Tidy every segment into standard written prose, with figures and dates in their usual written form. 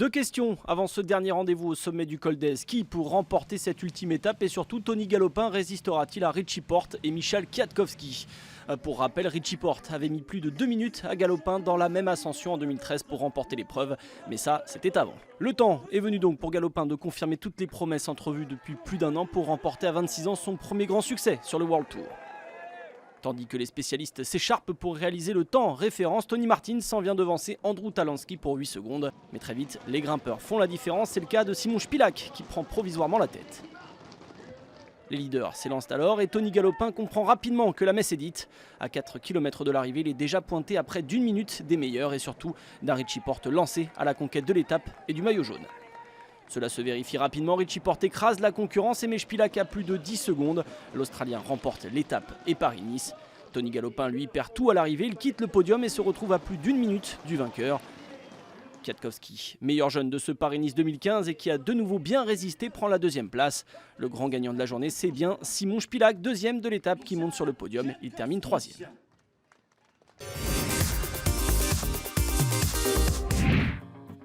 Deux questions avant ce dernier rendez-vous au sommet du Col d'Èze. Qui pour remporter cette ultime étape et surtout Tony Galopin résistera-t-il à Richie Porte et Michał Kwiatkowski? Pour rappel, Richie Porte avait mis plus de 2 minutes à Galopin dans la même ascension en 2013 pour remporter l'épreuve, mais ça c'était avant. Le temps est venu donc pour Galopin de confirmer toutes les promesses entrevues depuis plus d'un an pour remporter à 26 ans son premier grand succès sur le World Tour. Tandis que les spécialistes s'écharpent pour réaliser le temps référence, Tony Martin s'en vient devancer Andrew Talansky pour 8 secondes. Mais très vite, les grimpeurs font la différence, c'est le cas de Szymon Szpilak qui prend provisoirement la tête. Les leaders s'élancent alors et Tony Galopin comprend rapidement que la messe est dite. À 4 km de l'arrivée, il est déjà pointé à près d'1 minute des meilleurs et surtout d'un Richie Porte lancé à la conquête de l'étape et du maillot jaune. Cela se vérifie rapidement, Richie Porte écrase la concurrence et met Szpilak à plus de 10 secondes. L'Australien remporte l'étape et Paris-Nice. Tony Galopin lui perd tout à l'arrivée, il quitte le podium et se retrouve à plus d'1 minute du vainqueur. Kwiatkowski, meilleur jeune de ce Paris-Nice 2015 et qui a de nouveau bien résisté, prend la deuxième place. Le grand gagnant de la journée, c'est bien Szymon Szpilak, deuxième de l'étape qui monte sur le podium. Il termine troisième.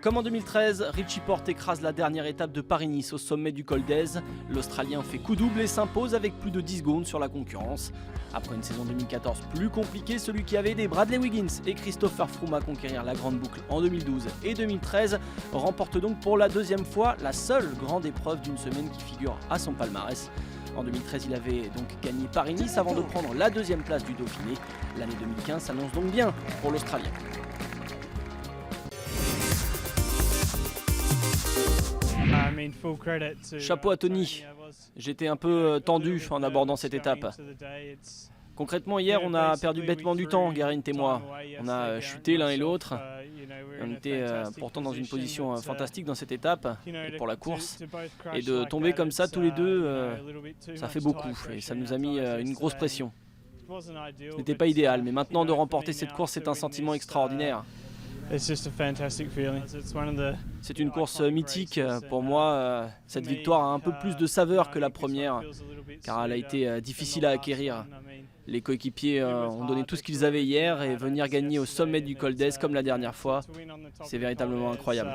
Comme en 2013, Richie Porte écrase la dernière étape de Paris-Nice au sommet du Col d'Èze. L'Australien fait coup double et s'impose avec plus de 10 secondes sur la concurrence. Après une saison 2014 plus compliquée, celui qui avait aidé Bradley Wiggins et Christopher Froome à conquérir la grande boucle en 2012 et 2013 remporte donc pour la deuxième fois la seule grande épreuve d'une semaine qui figure à son palmarès. En 2013, il avait donc gagné Paris-Nice avant de prendre la deuxième place du Dauphiné. L'année 2015 s'annonce donc bien pour l'Australien. Chapeau à Tony, j'étais un peu tendu en abordant cette étape. Concrètement, hier, on a perdu bêtement du temps, Garin et moi. On a chuté l'un et l'autre. On était pourtant dans une position fantastique dans cette étape pour la course. Et de tomber comme ça tous les deux, ça fait beaucoup et ça nous a mis une grosse pression. Ce n'était pas idéal, mais maintenant de remporter cette course, c'est un sentiment extraordinaire. C'est une course mythique. Pour moi, cette victoire a un peu plus de saveur que la première, car elle a été difficile à acquérir. Les coéquipiers ont donné tout ce qu'ils avaient hier et venir gagner au sommet du Col d'Èze comme la dernière fois, c'est véritablement incroyable.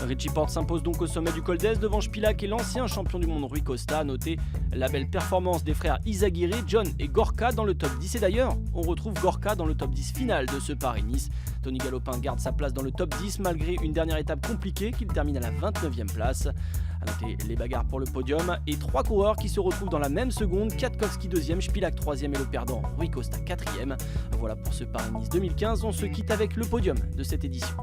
Richie Porte s'impose donc au sommet du Col d'Èze devant Szpilak et l'ancien champion du monde Rui Costa. Notez la belle performance des frères Izagirre, John et Gorka dans le top 10. Et d'ailleurs, on retrouve Gorka dans le top 10 final de ce Paris-Nice. Tony Galopin garde sa place dans le top 10 malgré une dernière étape compliquée qu'il termine à la 29e place. A noter les bagarres pour le podium et 3 coureurs qui se retrouvent dans la même seconde. Kwiatkowski 2e, Szpilak 3e et le perdant Rui Costa 4e. Voilà pour ce Paris-Nice 2015, on se quitte avec le podium de cette édition.